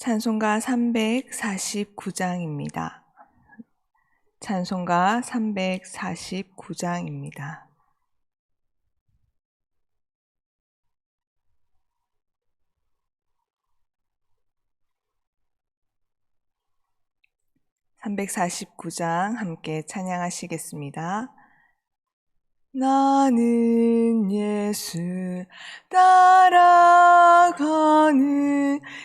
찬송가 349장입니다. 찬송가 349장입니다. (349장) 함께 찬양하시겠습니다. 나는 예수 따라가는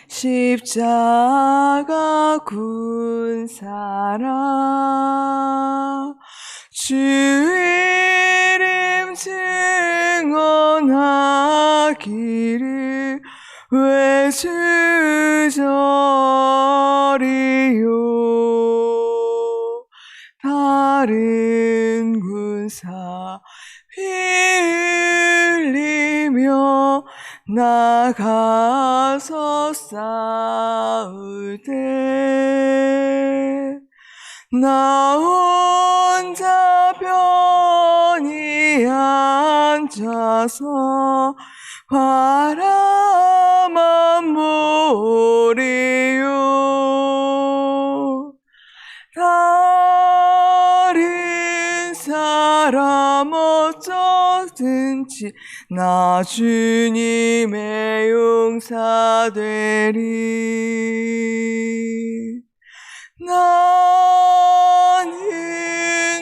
십자가 군사라 주 이름 증언하기를 외주저리요 다른 군사 피 흘리며 나가서 싸울 때 나 혼자 편히 앉아서 바라만 보리요 다른 사람 어쩌든지 나 주님의 용사 되리 나는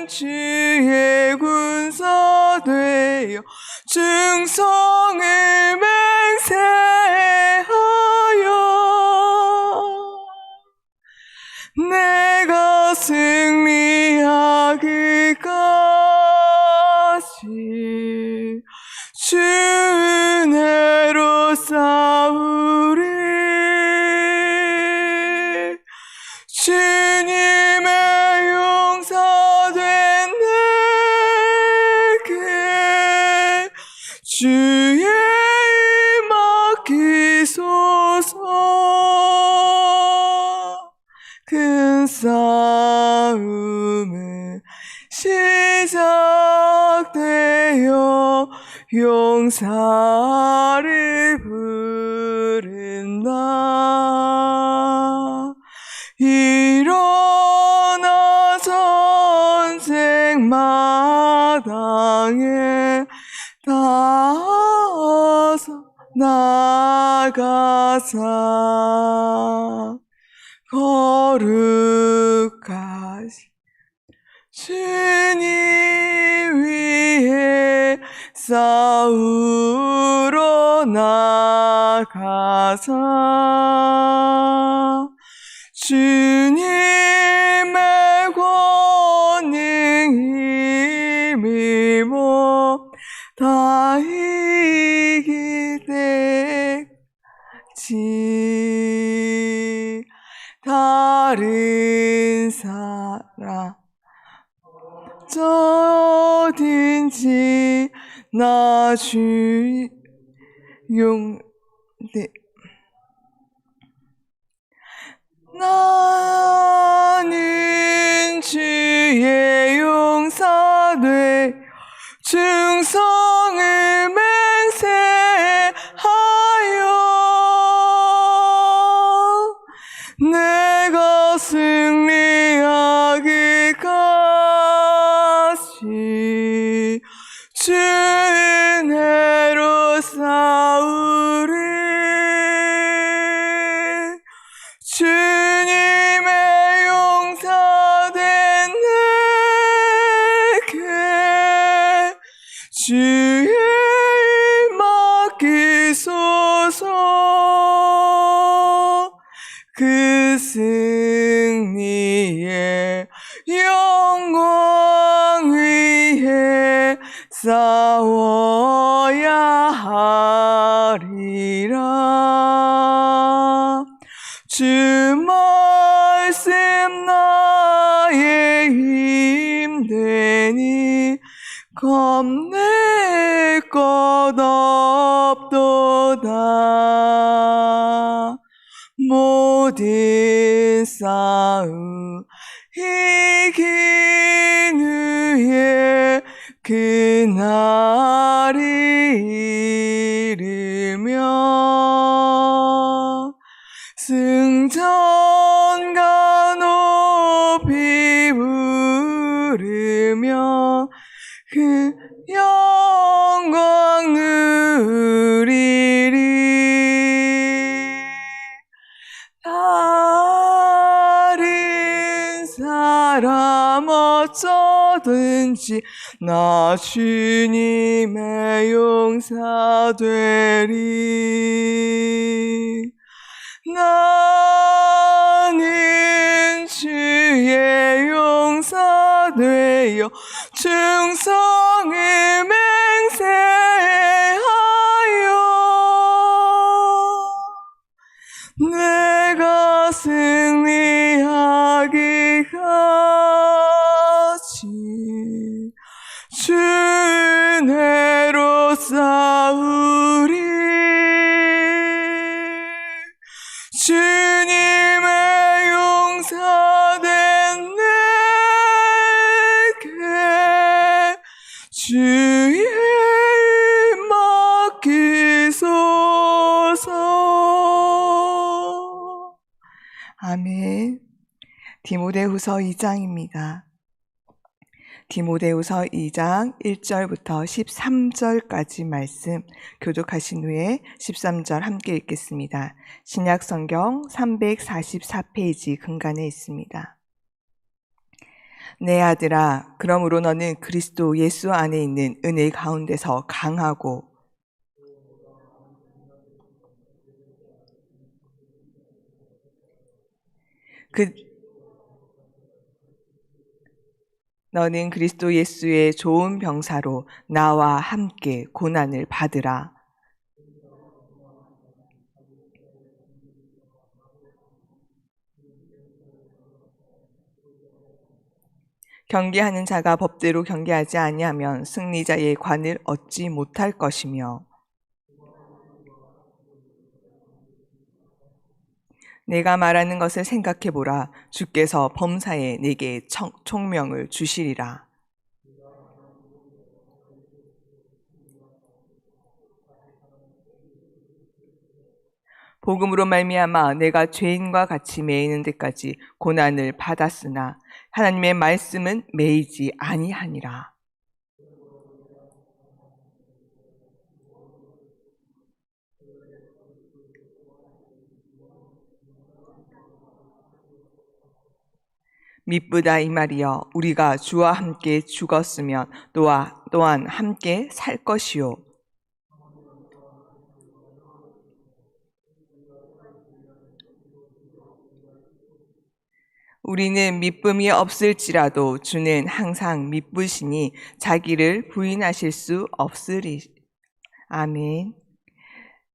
주의 군사 되어 충성을 맹세하여 내가 승리하기까지 주 은혜로 싸우리 주님의 용사 된 내게 주의 힘 맡기소서 큰 싸움은 시작되어 용사를 부른다 일어나 전쟁 마당에 나가사 거룩하신 주님 위에 싸우러 나가사 주님의 권능 힘입어 다 이길 때까지 다른 사람 어딘지 나 주 용대 나는 주의 용사 되 충성을 맹세하여 내가 승리하기까지 주 은혜로 싸우리 주님의 용사 된 내게 주의 힘 맡기소서 그 승리의 영광 위에 싸워야 하리라 주 말씀 나의 힘 되니 겁낼 것 없도다 모든 싸움 이긴 후에 그날이 이르며 승 성전과 높이 부르며 그 영광 누리리. 다른 사람 어쩌든지 나 주님의 용사 되리. 나는 주의 용사 되어 충성을 맹세하여 내가 승리하기까지 주 은혜로 싸우리. 주님의 용사된 내게 주의 일 맡기소서. 아멘. 디모데후서 2장입니다. 디모데후서 2장 1절부터 13절까지 말씀 교독하신 후에 13절 함께 읽겠습니다. 신약성경 344페이지 근간에 있습니다. 내 아들아, 그러므로 너는 그리스도 예수 안에 있는 은혜 가운데서 강하고 너는 그리스도 예수의 좋은 병사로 나와 함께 고난을 받으라. 경계하는 자가 법대로 경계하지 아니하면 승리자의 관을 얻지 못할 것이며 내가 말하는 것을 생각해보라. 주께서 범사에 내게 총명을 주시리라. 복음으로 말미암아 내가 죄인과 같이 매이는 데까지 고난을 받았으나 하나님의 말씀은 매이지 아니하니라. 미쁘다 이 말이여, 우리가 주와 함께 죽었으면 또한 함께 살 것이요. 우리는 미쁨이 없을지라도 주는 항상 미쁘시니 자기를 부인하실 수 없으리. 아멘.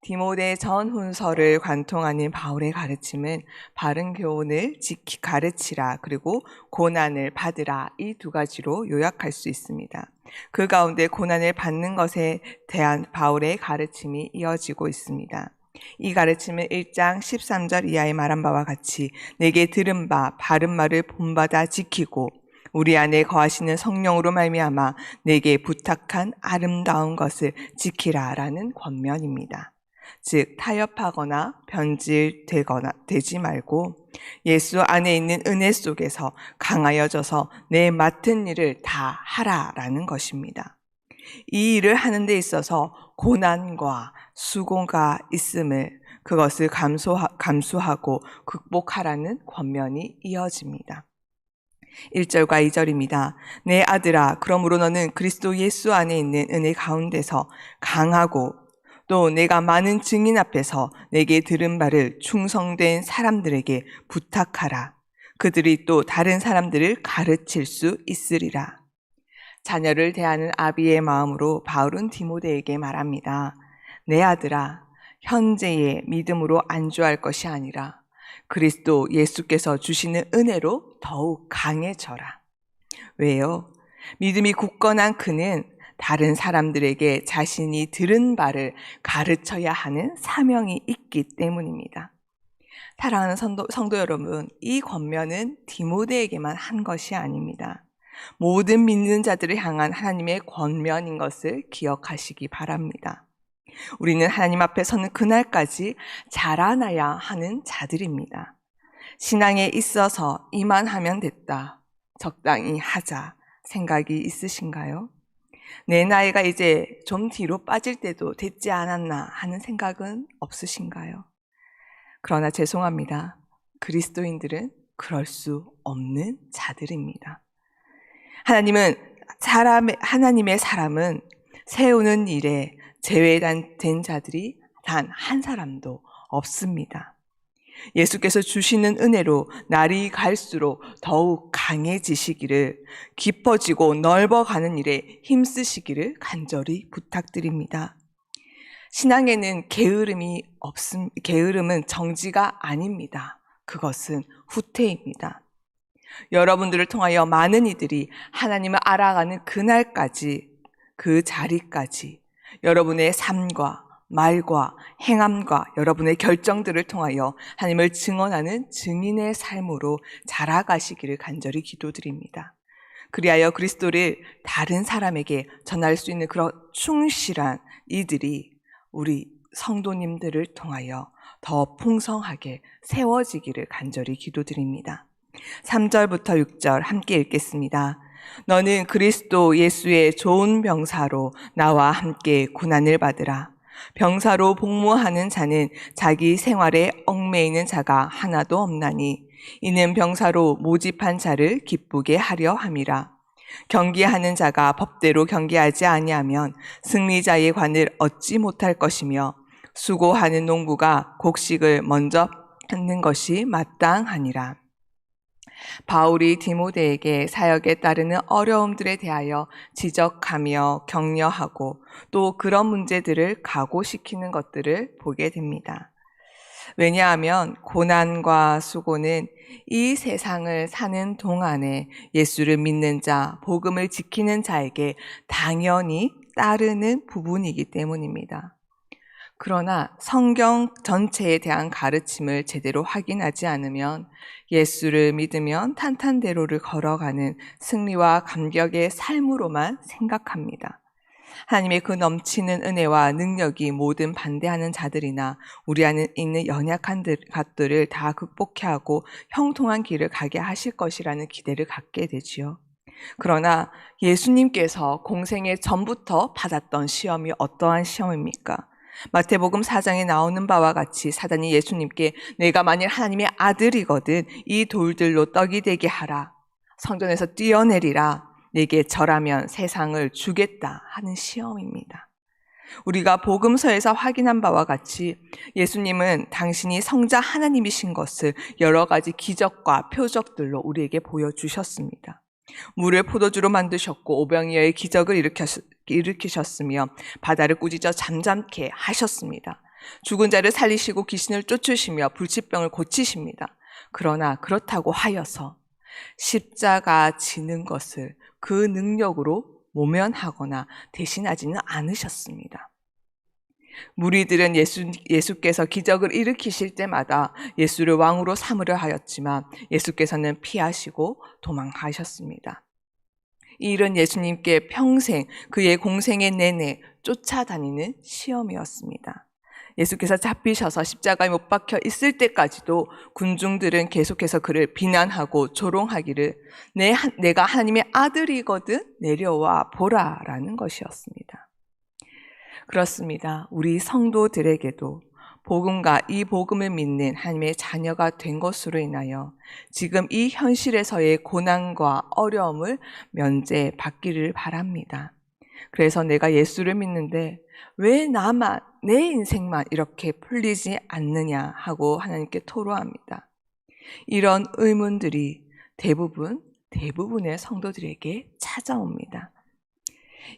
디모데 전훈서를 관통하는 바울의 가르침은 바른 교훈을 가르치라, 그리고 고난을 받으라, 이 두 가지로 요약할 수 있습니다. 그 가운데 고난을 받는 것에 대한 바울의 가르침이 이어지고 있습니다. 이 가르침은 1장 13절 이하에 말한 바와 같이 내게 들은 바 바른 말을 본받아 지키고 우리 안에 거하시는 성령으로 말미암아 내게 부탁한 아름다운 것을 지키라라는 권면입니다. 즉 타협하거나 변질되지 말고 예수 안에 있는 은혜 속에서 강하여져서 내 맡은 일을 다 하라라는 것입니다. 이 일을 하는 데 있어서 고난과 수고가 있음을 그것을 감수하고 극복하라는 권면이 이어집니다. 1절과 2절입니다. 내 아들아, 그러므로 너는 그리스도 예수 안에 있는 은혜 가운데서 강하고 또 내가 많은 증인 앞에서 내게 들은 바를 충성된 사람들에게 부탁하라. 그들이 또 다른 사람들을 가르칠 수 있으리라. 자녀를 대하는 아비의 마음으로 바울은 디모데에게 말합니다. 내 아들아, 현재의 믿음으로 안주할 것이 아니라 그리스도 예수께서 주시는 은혜로 더욱 강해져라. 왜요? 믿음이 굳건한 그는 다른 사람들에게 자신이 들은 바를 가르쳐야 하는 사명이 있기 때문입니다. 사랑하는 성도 여러분, 이 권면은 디모데에게만 한 것이 아닙니다. 모든 믿는 자들을 향한 하나님의 권면인 것을 기억하시기 바랍니다. 우리는 하나님 앞에 서는 그날까지 자라나야 하는 자들입니다. 신앙에 있어서 이만하면 됐다, 적당히 하자 생각이 있으신가요? 내 나이가 이제 좀 뒤로 빠질 때도 됐지 않았나 하는 생각은 없으신가요? 그러나 죄송합니다. 그리스도인들은 그럴 수 없는 자들입니다. 하나님의 사람은 세우는 일에 제외된 자들이 단 한 사람도 없습니다. 예수께서 주시는 은혜로 날이 갈수록 더욱 강해지시기를, 깊어지고 넓어가는 일에 힘쓰시기를 간절히 부탁드립니다. 신앙에는 게으름은 정지가 아닙니다. 그것은 후퇴입니다. 여러분들을 통하여 많은 이들이 하나님을 알아가는 그날까지, 그 자리까지 여러분의 삶과 말과 행함과 여러분의 결정들을 통하여 하나님을 증언하는 증인의 삶으로 자라가시기를 간절히 기도드립니다. 그리하여 그리스도를 다른 사람에게 전할 수 있는 그런 충실한 이들이 우리 성도님들을 통하여 더 풍성하게 세워지기를 간절히 기도드립니다. 3절부터 6절 함께 읽겠습니다. 너는 그리스도 예수의 좋은 병사로 나와 함께 고난을 받으라. 병사로 복무하는 자는 자기 생활에 얽매이는 자가 하나도 없나니 이는 병사로 모집한 자를 기쁘게 하려 함이라. 경기하는 자가 법대로 경기하지 아니하면 승리자의 관을 얻지 못할 것이며 수고하는 농부가 곡식을 먼저 받는 것이 마땅하니라. 바울이 디모데에게 사역에 따르는 어려움들에 대하여 지적하며 격려하고 또 그런 문제들을 각오시키는 것들을 보게 됩니다. 왜냐하면 고난과 수고는 이 세상을 사는 동안에 예수를 믿는 자, 복음을 지키는 자에게 당연히 따르는 부분이기 때문입니다. 그러나 성경 전체에 대한 가르침을 제대로 확인하지 않으면 예수를 믿으면 탄탄대로를 걸어가는 승리와 감격의 삶으로만 생각합니다. 하나님의 그 넘치는 은혜와 능력이 모든 반대하는 자들이나 우리 안에 있는 연약한 것들을 다 극복해 하고 형통한 길을 가게 하실 것이라는 기대를 갖게 되지요. 그러나 예수님께서 공생애 전부터 받았던 시험이 어떠한 시험입니까? 마태복음 4장에 나오는 바와 같이 사단이 예수님께 내가 만일 하나님의 아들이거든 이 돌들로 떡이 되게 하라. 성전에서 뛰어내리라. 내게 절하면 세상을 주겠다 하는 시험입니다. 우리가 복음서에서 확인한 바와 같이 예수님은 당신이 성자 하나님이신 것을 여러 가지 기적과 표적들로 우리에게 보여주셨습니다. 물을 포도주로 만드셨고 오병이어의 기적을 일으키셨으며 바다를 꾸짖어 잠잠케 하셨습니다. 죽은 자를 살리시고 귀신을 쫓으시며 불치병을 고치십니다. 그러나 그렇다고 하여서 십자가 지는 것을 그 능력으로 모면하거나 대신하지는 않으셨습니다. 무리들은 예수께서 기적을 일으키실 때마다 예수를 왕으로 삼으려 하였지만 예수께서는 피하시고 도망하셨습니다. 이 일은 예수님께 평생 그의 공생의 내내 쫓아다니는 시험이었습니다. 예수께서 잡히셔서 십자가에 못 박혀 있을 때까지도 군중들은 계속해서 그를 비난하고 조롱하기를 내가 하나님의 아들이거든 내려와 보라라는 것이었습니다. 그렇습니다. 우리 성도들에게도 복음과 이 복음을 믿는 하나님의 자녀가 된 것으로 인하여 지금 이 현실에서의 고난과 어려움을 면제받기를 바랍니다. 그래서 내가 예수를 믿는데 왜 나만, 내 인생만 이렇게 풀리지 않느냐 하고 하나님께 토로합니다. 이런 의문들이 대부분의 성도들에게 찾아옵니다.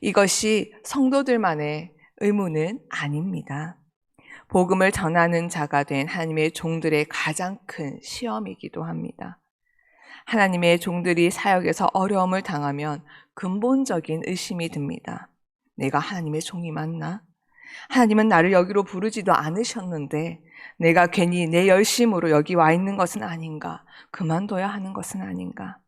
이것이 성도들만의 의문은 아닙니다. 복음을 전하는 자가 된 하나님의 종들의 가장 큰 시험이기도 합니다. 하나님의 종들이 사역에서 어려움을 당하면 근본적인 의심이 듭니다. 내가 하나님의 종이 맞나? 하나님은 나를 여기로 부르지도 않으셨는데 내가 괜히 내 열심으로 여기 와 있는 것은 아닌가? 그만둬야 하는 것은 아닌가?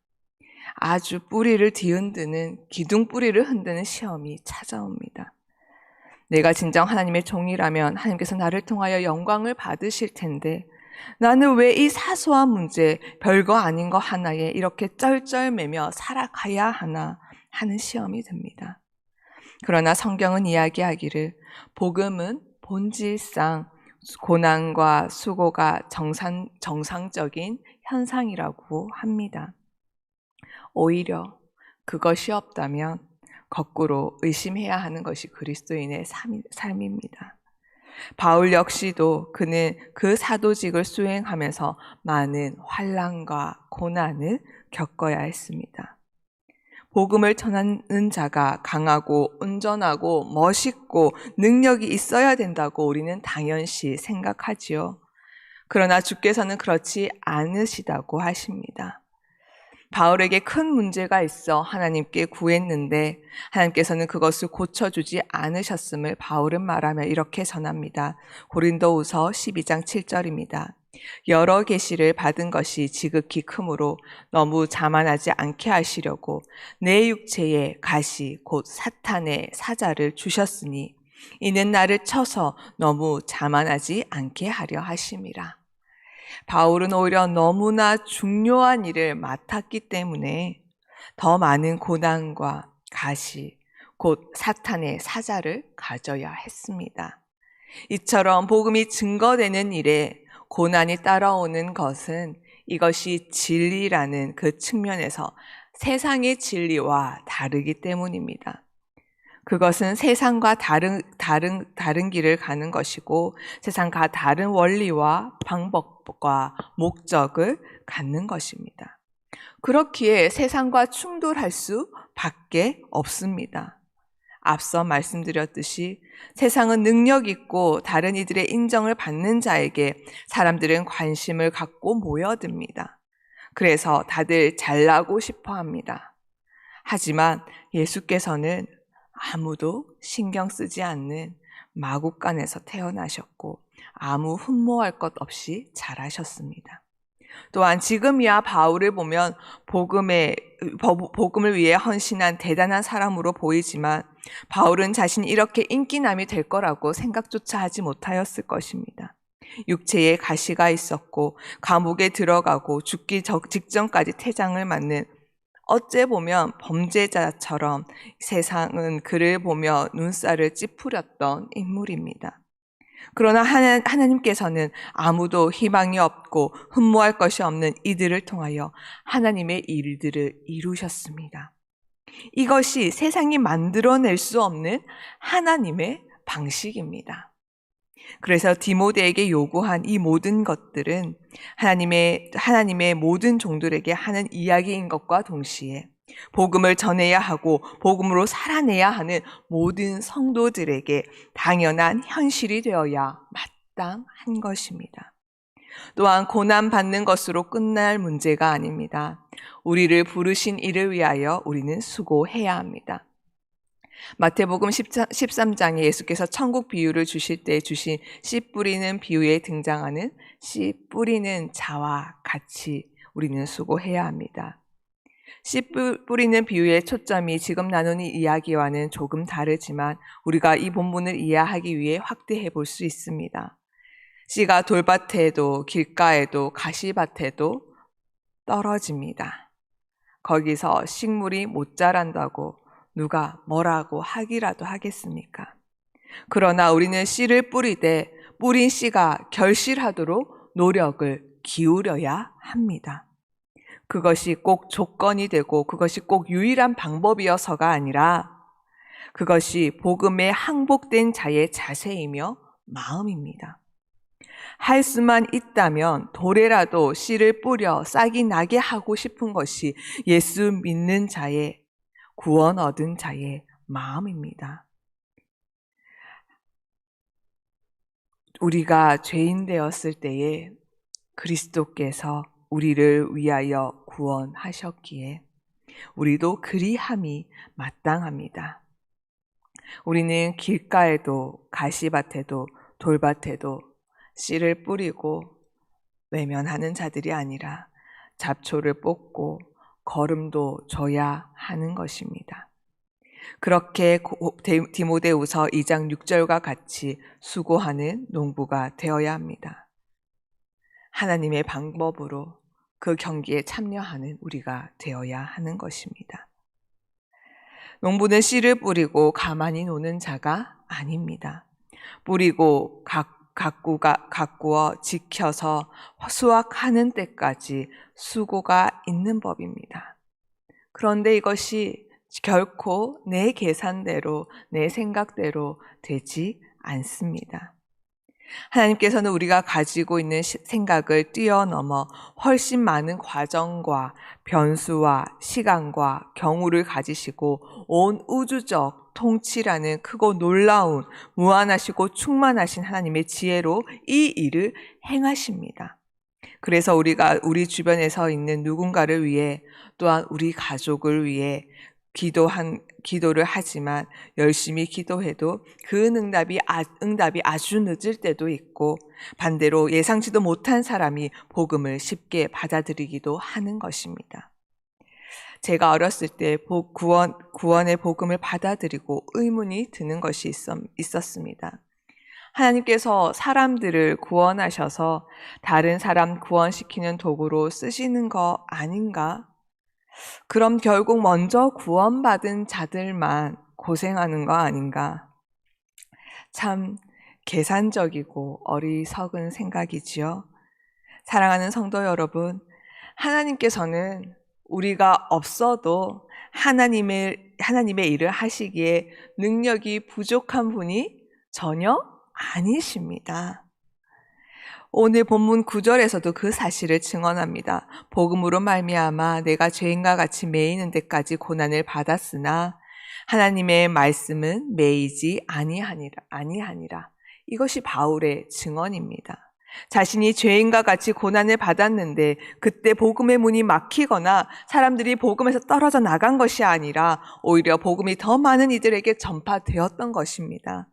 아주 뿌리를 뒤흔드는, 기둥 뿌리를 흔드는 시험이 찾아옵니다. 내가 진정 하나님의 종이라면 하나님께서 나를 통하여 영광을 받으실 텐데 나는 왜 이 사소한 문제, 별거 아닌 거 하나에 이렇게 쩔쩔매며 살아가야 하나 하는 시험이 듭니다. 그러나 성경은 이야기하기를 복음은 본질상 고난과 수고가 정상적인 현상이라고 합니다. 오히려 그것이 없다면 거꾸로 의심해야 하는 것이 그리스도인의 삶입니다. 바울 역시도 그는 그 사도직을 수행하면서 많은 환난과 고난을 겪어야 했습니다. 복음을 전하는 자가 강하고 온전하고 멋있고 능력이 있어야 된다고 우리는 당연시 생각하지요. 그러나 주께서는 그렇지 않으시다고 하십니다. 바울에게 큰 문제가 있어 하나님께 구했는데 하나님께서는 그것을 고쳐주지 않으셨음을 바울은 말하며 이렇게 전합니다. 고린도후서 12장 7절입니다. 여러 계시를 받은 것이 지극히 크므로 너무 자만하지 않게 하시려고 내 육체에 가시 곧 사탄의 사자를 주셨으니 이는 나를 쳐서 너무 자만하지 않게 하려 하심이라. 바울은 오히려 너무나 중요한 일을 맡았기 때문에 더 많은 고난과 가시, 곧 사탄의 사자를 가져야 했습니다. 이처럼 복음이 증거되는 일에 고난이 따라오는 것은 이것이 진리라는 그 측면에서 세상의 진리와 다르기 때문입니다. 그것은 세상과 다른 길을 가는 것이고 세상과 다른 원리와 방법과 목적을 갖는 것입니다. 그렇기에 세상과 충돌할 수밖에 없습니다. 앞서 말씀드렸듯이 세상은 능력 있고 다른 이들의 인정을 받는 자에게 사람들은 관심을 갖고 모여듭니다. 그래서 다들 잘나고 싶어 합니다. 하지만 예수께서는 아무도 신경 쓰지 않는 마국간에서 태어나셨고 아무 흠모할 것 없이 자라셨습니다. 또한 지금이야 바울을 보면 복음을 위해 헌신한 대단한 사람으로 보이지만 바울은 자신이 이렇게 인기남이 될 거라고 생각조차 하지 못하였을 것입니다. 육체에 가시가 있었고 감옥에 들어가고 죽기 직전까지 태장을 맞는 어째 보면 범죄자처럼 세상은 그를 보며 눈살을 찌푸렸던 인물입니다. 그러나 하나님께서는 아무도 희망이 없고 흠모할 것이 없는 이들을 통하여 하나님의 일들을 이루셨습니다. 이것이 세상이 만들어낼 수 없는 하나님의 방식입니다. 그래서 디모데에게 요구한 이 모든 것들은 하나님의 모든 종들에게 하는 이야기인 것과 동시에 복음을 전해야 하고 복음으로 살아내야 하는 모든 성도들에게 당연한 현실이 되어야 마땅한 것입니다. 또한 고난받는 것으로 끝날 문제가 아닙니다. 우리를 부르신 이를 위하여 우리는 수고해야 합니다. 마태복음 13장에 예수께서 천국 비유를 주실 때 주신 씨 뿌리는 비유에 등장하는 씨 뿌리는 자와 같이 우리는 수고해야 합니다. 씨 뿌리는 비유의 초점이 지금 나누는 이야기와는 조금 다르지만 우리가 이 본문을 이해하기 위해 확대해 볼 수 있습니다. 씨가 돌밭에도 길가에도 가시밭에도 떨어집니다. 거기서 식물이 못 자란다고 누가 뭐라고 하기라도 하겠습니까? 그러나 우리는 씨를 뿌리되 뿌린 씨가 결실하도록 노력을 기울여야 합니다. 그것이 꼭 조건이 되고 그것이 꼭 유일한 방법이어서가 아니라 그것이 복음에 항복된 자의 자세이며 마음입니다. 할 수만 있다면 돌에라도 씨를 뿌려 싹이 나게 하고 싶은 것이 예수 믿는 자의 구원 얻은 자의 마음입니다. 우리가 죄인 되었을 때에 그리스도께서 우리를 위하여 구원하셨기에 우리도 그리함이 마땅합니다. 우리는 길가에도 가시밭에도 돌밭에도 씨를 뿌리고 외면하는 자들이 아니라 잡초를 뽑고 거름도 줘야 하는 것입니다. 그렇게 디모데후서 2장 6절과 같이 수고하는 농부가 되어야 합니다. 하나님의 방법으로 그 경기에 참여하는 우리가 되어야 하는 것입니다. 농부는 씨를 뿌리고 가만히 노는 자가 아닙니다. 뿌리고 가꾸어 지켜서 수확하는 때까지 수고가 있는 법입니다. 그런데 이것이 결코 내 계산대로, 내 생각대로 되지 않습니다. 하나님께서는 우리가 가지고 있는 생각을 뛰어넘어 훨씬 많은 과정과 변수와 시간과 경우를 가지시고 온 우주적 통치라는 크고 놀라운 무한하시고 충만하신 하나님의 지혜로 이 일을 행하십니다. 그래서 우리가 우리 주변에서 있는 누군가를 위해 또한 우리 가족을 위해 기도를 하지만 열심히 기도해도 그 응답이 아주 늦을 때도 있고 반대로 예상치도 못한 사람이 복음을 쉽게 받아들이기도 하는 것입니다. 제가 어렸을 때 구원의 복음을 받아들이고 의문이 드는 것이 있었습니다. 하나님께서 사람들을 구원하셔서 다른 사람 구원시키는 도구로 쓰시는 거 아닌가? 그럼 결국 먼저 구원받은 자들만 고생하는 거 아닌가? 참 계산적이고 어리석은 생각이지요. 사랑하는 성도 여러분, 하나님께서는 우리가 없어도 하나님의 일을 하시기에 능력이 부족한 분이 전혀 아니십니다. 오늘 본문 9절에서도 그 사실을 증언합니다. 복음으로 말미암아 내가 죄인과 같이 매이는 데까지 고난을 받았으나 하나님의 말씀은 매이지 아니하니라. 이것이 바울의 증언입니다. 자신이 죄인과 같이 고난을 받았는데 그때 복음의 문이 막히거나 사람들이 복음에서 떨어져 나간 것이 아니라 오히려 복음이 더 많은 이들에게 전파되었던 것입니다.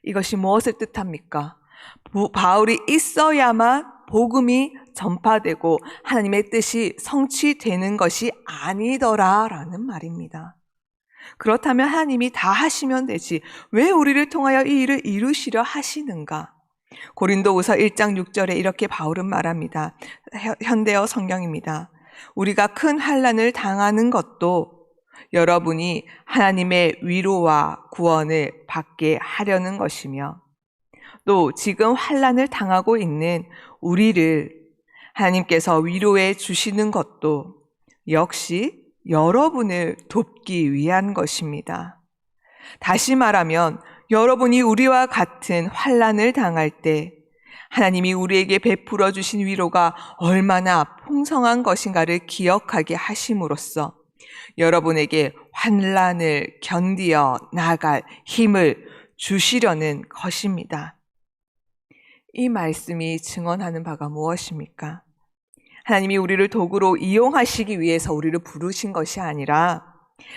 이것이 무엇을 뜻합니까? 바울이 있어야만 복음이 전파되고 하나님의 뜻이 성취되는 것이 아니더라라는 말입니다. 그렇다면 하나님이 다 하시면 되지 왜 우리를 통하여 이 일을 이루시려 하시는가? 고린도후서 1장 6절에 이렇게 바울은 말합니다. 현대어 성경입니다. 우리가 큰 환난을 당하는 것도 여러분이 하나님의 위로와 구원을 받게 하려는 것이며 또 지금 환난을 당하고 있는 우리를 하나님께서 위로해 주시는 것도 역시 여러분을 돕기 위한 것입니다. 다시 말하면 여러분이 우리와 같은 환난을 당할 때 하나님이 우리에게 베풀어 주신 위로가 얼마나 풍성한 것인가를 기억하게 하심으로써 여러분에게 환난을 견디어 나갈 힘을 주시려는 것입니다. 이 말씀이 증언하는 바가 무엇입니까? 하나님이 우리를 도구로 이용하시기 위해서 우리를 부르신 것이 아니라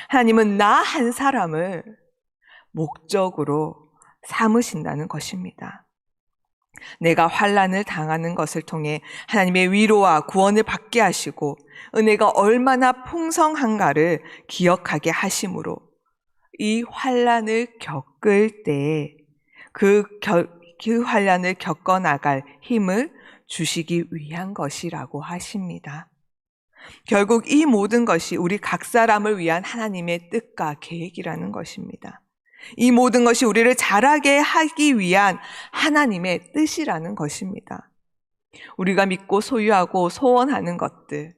하나님은 나 한 사람을 목적으로 삼으신다는 것입니다. 내가 환난을 당하는 것을 통해 하나님의 위로와 구원을 받게 하시고 은혜가 얼마나 풍성한가를 기억하게 하심으로 이 환난을 겪을 때 그 환난을 겪어나갈 힘을 주시기 위한 것이라고 하십니다. 결국 이 모든 것이 우리 각 사람을 위한 하나님의 뜻과 계획이라는 것입니다. 이 모든 것이 우리를 자라게 하기 위한 하나님의 뜻이라는 것입니다. 우리가 믿고 소유하고 소원하는 것들,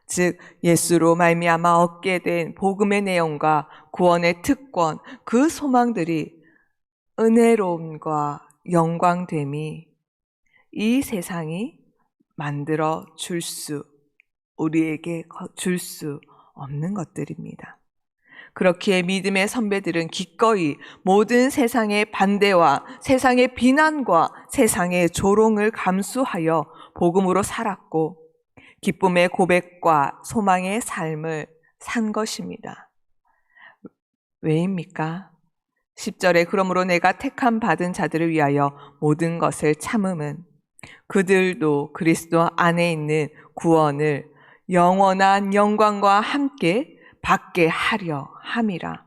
즉 예수로 말미암아 얻게 된 복음의 내용과 구원의 특권, 그 소망들이 은혜로움과 영광됨이 이 세상이 만들어 우리에게 줄 수 없는 것들입니다. 그렇기에 믿음의 선배들은 기꺼이 모든 세상의 반대와 세상의 비난과 세상의 조롱을 감수하여 복음으로 살았고 기쁨의 고백과 소망의 삶을 산 것입니다. 왜입니까? 10절에 그러므로 내가 택함 받은 자들을 위하여 모든 것을 참음은 그들도 그리스도 안에 있는 구원을 영원한 영광과 함께 받게 하려 함이라.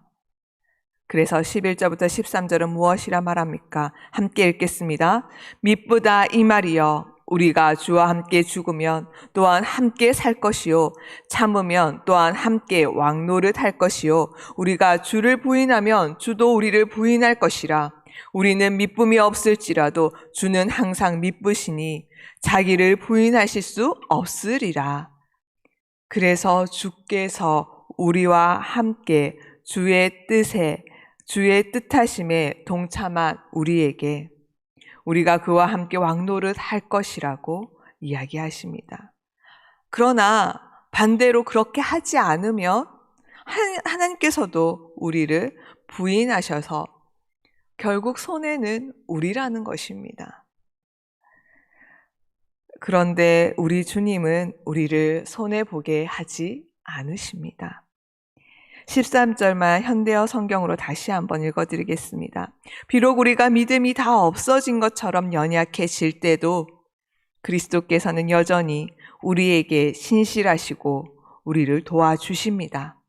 그래서 11절부터 13절은 무엇이라 말합니까? 함께 읽겠습니다. 미쁘다 이 말이여 우리가 주와 함께 죽으면 또한 함께 살 것이요 참으면 또한 함께 왕노릇할 것이요 우리가 주를 부인하면 주도 우리를 부인할 것이라. 우리는 미쁨이 없을지라도 주는 항상 미쁘시니 자기를 부인하실 수 없으리라. 그래서 주께서 우리와 함께 주의 뜻하심에 동참한 우리에게 우리가 그와 함께 왕노릇 할 것이라고 이야기하십니다. 그러나 반대로 그렇게 하지 않으면 하나님께서도 우리를 부인하셔서 결국 손해는 우리라는 것입니다. 그런데 우리 주님은 우리를 손해보게 하지 않으십니다. 13절만 현대어 성경으로 다시 한번 읽어드리겠습니다. 비록 우리가 믿음이 다 없어진 것처럼 연약해질 때도 그리스도께서는 여전히 우리에게 신실하시고 우리를 도와주십니다.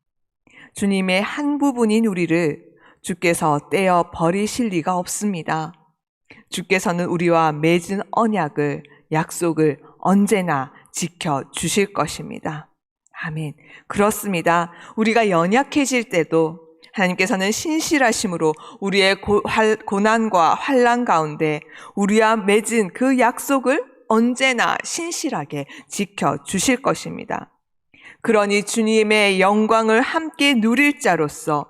주님의 한 부분인 우리를 주께서 떼어 버리실 리가 없습니다. 주께서는 우리와 맺은 언약을, 약속을 언제나 지켜주실 것입니다. 아멘. 그렇습니다. 우리가 연약해질 때도 하나님께서는 신실하심으로 우리의 고난과 환난 가운데 우리와 맺은 그 약속을 언제나 신실하게 지켜주실 것입니다. 그러니 주님의 영광을 함께 누릴 자로서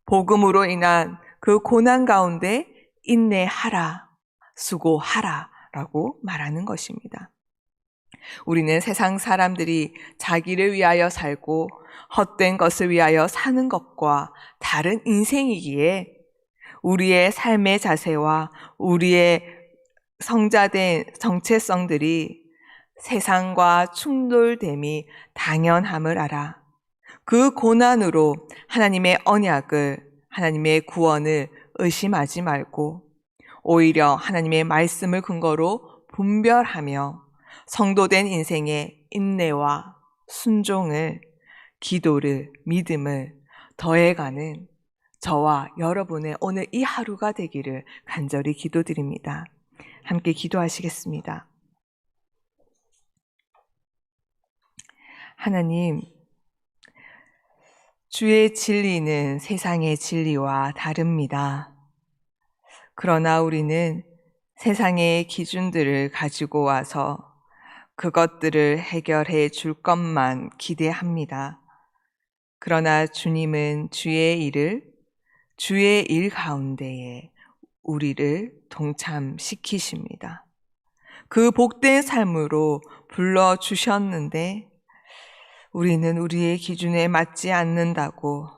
복음으로 인한 그 고난 가운데 인내하라, 수고하라 라고 말하는 것입니다. 우리는 세상 사람들이 자기를 위하여 살고 헛된 것을 위하여 사는 것과 다른 인생이기에 우리의 삶의 자세와 우리의 성자된 정체성들이 세상과 충돌됨이 당연함을 알아. 그 고난으로 하나님의 언약을, 하나님의 구원을 의심하지 말고 오히려 하나님의 말씀을 근거로 분별하며 성도된 인생의 인내와 순종을, 기도를, 믿음을 더해가는 저와 여러분의 오늘 이 하루가 되기를 간절히 기도드립니다. 함께 기도하시겠습니다. 하나님, 주의 진리는 세상의 진리와 다릅니다. 그러나 우리는 세상의 기준들을 가지고 와서 그것들을 해결해 줄 것만 기대합니다. 그러나 주님은 주의 일 가운데에 우리를 동참시키십니다. 그 복된 삶으로 불러주셨는데 우리는 우리의 기준에 맞지 않는다고,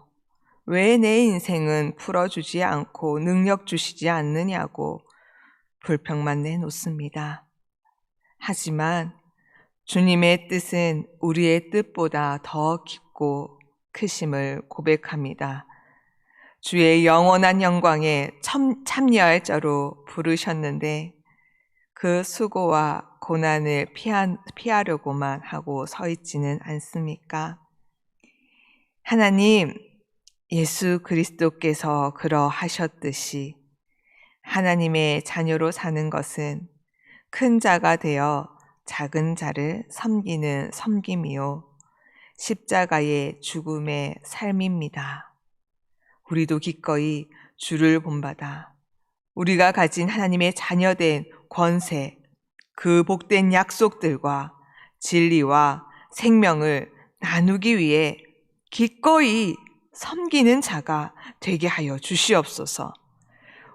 왜 내 인생은 풀어주지 않고 능력 주시지 않느냐고 불평만 내놓습니다. 하지만 주님의 뜻은 우리의 뜻보다 더 깊고 크심을 고백합니다. 주의 영원한 영광에 참여할 자로 부르셨는데 그 수고와 고난을 피하려고만 하고 서 있지는 않습니까? 하나님, 예수 그리스도께서 그러하셨듯이 하나님의 자녀로 사는 것은 큰 자가 되어 작은 자를 섬기는 섬김이요 십자가의 죽음의 삶입니다. 우리도 기꺼이 주를 본받아 우리가 가진 하나님의 자녀된 권세, 그 복된 약속들과 진리와 생명을 나누기 위해 기꺼이 섬기는 자가 되게 하여 주시옵소서.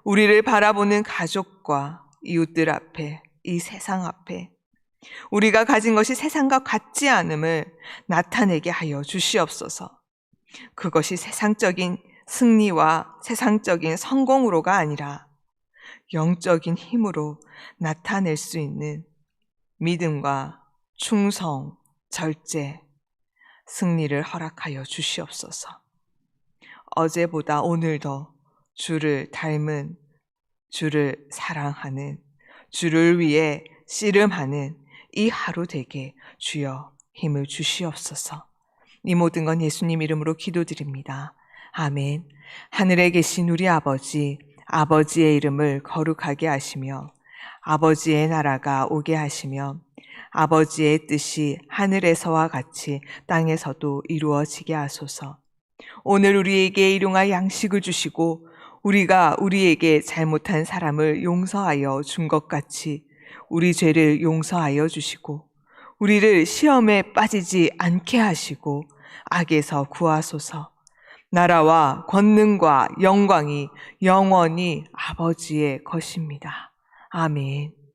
우리를 바라보는 가족과 이웃들 앞에, 이 세상 앞에 우리가 가진 것이 세상과 같지 않음을 나타내게 하여 주시옵소서. 그것이 세상적인 승리와 세상적인 성공으로가 아니라 영적인 힘으로 나타낼 수 있는 믿음과 충성, 절제, 승리를 허락하여 주시옵소서. 어제보다 오늘 더 주를 닮은, 주를 사랑하는, 주를 위해 씨름하는 이 하루 되게 주여 힘을 주시옵소서. 이 모든 건 예수님 이름으로 기도드립니다. 아멘. 하늘에 계신 우리 아버지, 아버지의 이름을 거룩하게 하시며 아버지의 나라가 오게 하시며 아버지의 뜻이 하늘에서와 같이 땅에서도 이루어지게 하소서. 오늘 우리에게 일용할 양식을 주시고 우리가 우리에게 잘못한 사람을 용서하여 준 것 같이 우리 죄를 용서하여 주시고 우리를 시험에 빠지지 않게 하시고 악에서 구하소서. 나라와 권능과 영광이 영원히 아버지의 것입니다. 아멘.